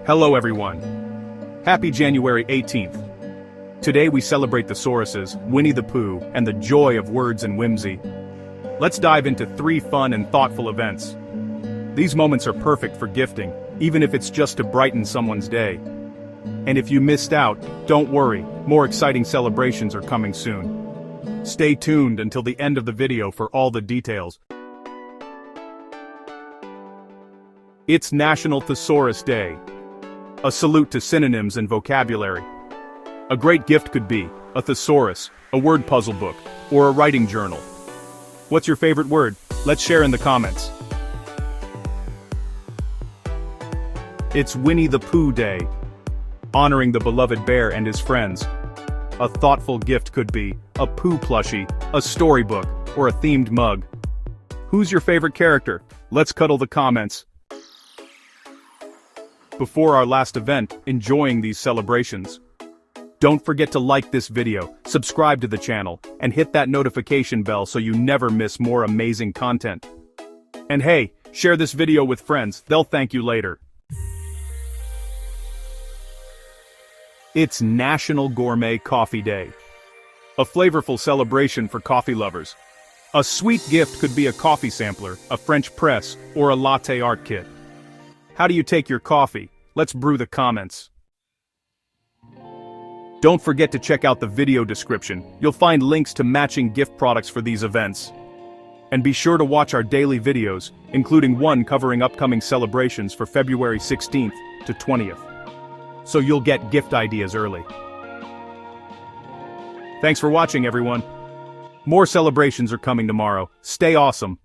Hello everyone. Happy January 18th. Today we celebrate thesauruses, Winnie the Pooh, and the joy of words and whimsy. Let's dive into 3 fun and thoughtful events. These moments are perfect for gifting, even if it's just to brighten someone's day. And if you missed out, don't worry, more exciting celebrations are coming soon. Stay tuned until the end of the video for all the details. It's National Thesaurus Day. A salute to synonyms and vocabulary. A great gift could be a thesaurus, a word puzzle book, or a writing journal. What's your favorite word? Let's share in the comments. It's Winnie the Pooh Day, honoring the beloved bear and his friends. A thoughtful gift could be a Pooh plushie, a storybook, or a themed mug. Who's your favorite character? Let's cuddle the comments. Before our last event, enjoying these celebrations. Don't forget to like this video, subscribe to the channel, and hit that notification bell so you never miss more amazing content. And hey, share this video with friends, they'll thank you later. It's National Gourmet Coffee Day. A flavorful celebration for coffee lovers. A sweet gift could be a coffee sampler, a French press, or a latte art kit. How do you take your coffee? Let's brew the comments. Don't forget to check out the video description, you'll find links to matching gift products for these events. And be sure to watch our daily videos, including one covering upcoming celebrations for February 16th to 20th. So you'll get gift ideas early. Thanks for watching, everyone. More celebrations are coming tomorrow. Stay awesome.